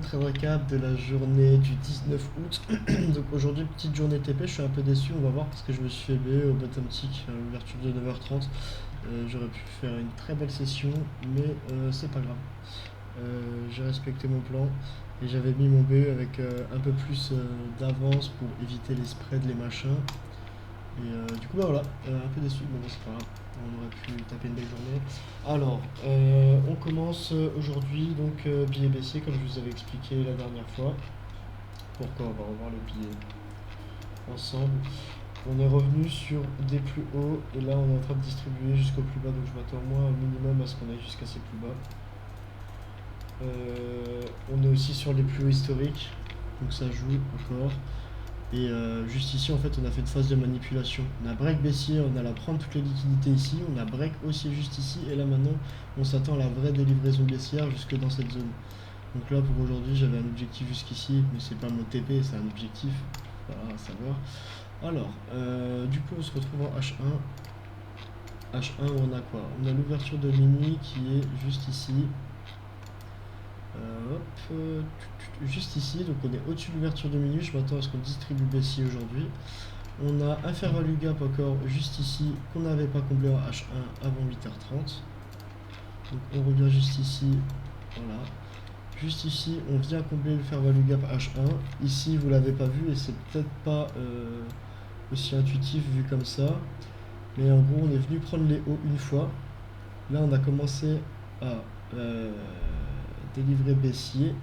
Très récap de la journée du 19 août. Donc aujourd'hui, petite journée TP, je suis un peu déçu, on va voir, parce que je me suis fait B au bottom tick à l'ouverture de 9h30. J'aurais pu faire une très belle session, mais c'est pas grave. J'ai respecté mon plan et j'avais mis mon B avec un peu plus d'avance pour éviter les spreads, les machins. Et du coup, bah voilà, un peu déçu, mais bon, c'est pas grave. On aurait pu taper une belle journée. Alors, on commence aujourd'hui, donc billet baissier, comme je vous avais expliqué la dernière fois. Pourquoi? On va revoir le billet ensemble. On est revenu sur des plus hauts, et là on est en train de distribuer jusqu'au plus bas, donc je m'attends moi au minimum à ce qu'on aille jusqu'à ces plus bas. On est aussi sur les plus hauts historiques, donc ça joue encore. Et juste ici, en fait, on a fait une phase de manipulation. On a break baissier, on a la prendre toutes les liquidités ici, on a break haussier juste ici, et là maintenant, on s'attend à la vraie délivraison baissière jusque dans cette zone. Donc là, pour aujourd'hui, j'avais un objectif jusqu'ici, mais c'est pas mon TP, c'est un objectif, voilà, à savoir. Alors, du coup, on se retrouve en H1. H1, où on a quoi? On a l'ouverture de minuit qui est juste ici. Juste ici, donc on est au-dessus de l'ouverture de minuit. Je m'attends à ce qu'on distribue baissier aujourd'hui. On a un fair value gap encore juste ici qu'on n'avait pas comblé en H1 avant 8h30. Donc on revient juste ici, voilà. Juste ici, on vient combler le fair value gap H1. Ici, vous l'avez pas vu et c'est peut-être pas aussi intuitif vu comme ça. Mais en gros, on est venu prendre les hauts une fois. Là, on a commencé à délivrer baissier.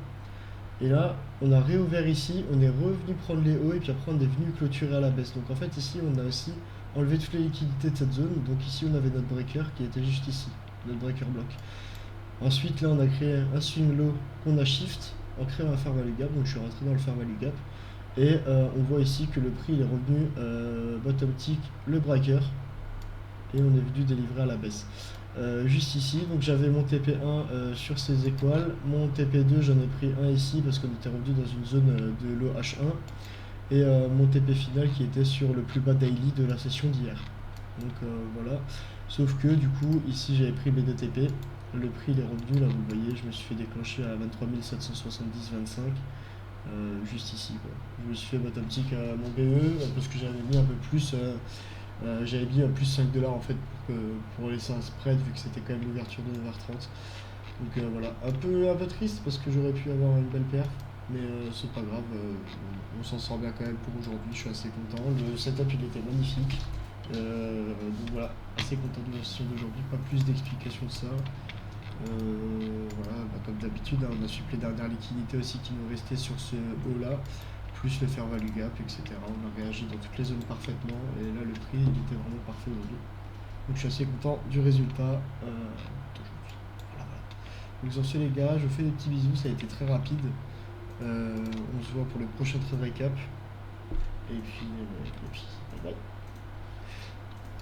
Et là, on a réouvert ici, on est revenu prendre les hauts et puis après on est venu clôturer à la baisse. Donc en fait ici on a aussi enlevé toutes les liquidités de cette zone. Donc ici on avait notre breaker qui était juste ici, notre breaker block. Ensuite là on a créé un swing low qu'on a shift en créant un fair value gap. Donc je suis rentré dans le fair value gap. Et on voit ici que le prix il est revenu bottom tick, le breaker. Et on est venu délivrer à la baisse. Juste ici, donc j'avais mon TP1 sur ces étoiles, mon TP2 j'en ai pris un ici parce qu'on était revenu dans une zone de low H1 et mon TP final qui était sur le plus bas daily de la session d'hier. Donc voilà, sauf que du coup ici j'avais pris mes deux TP, le prix il est revenu, là vous le voyez, je me suis fait déclencher à 23 770,25 juste ici quoi. Je me suis fait bottom tick à mon BE parce que j'avais mis un peu plus. J'avais mis plus 5 $ en fait pour laisser un spread vu que c'était quand même l'ouverture de 9h30. Donc voilà, un peu triste parce que j'aurais pu avoir une belle perf, mais c'est pas grave, on s'en sort bien quand même pour aujourd'hui, je suis assez content. Le setup il était magnifique, donc voilà, assez content de la session d'aujourd'hui, pas plus d'explications de ça. Voilà, bah, comme d'habitude, hein, on a suivi les dernières liquidités aussi qui nous restaient sur ce haut là, plus le fair value gap, etc. On a réagi dans toutes les zones parfaitement et là le prix il était vraiment parfait aujourd'hui. Donc je suis assez content du résultat d'aujourd'hui. Voilà, voilà. Donc sur ce les gars, je vous fais des petits bisous, ça a été très rapide. On se voit pour le prochain trade recap. Et puis bye bye.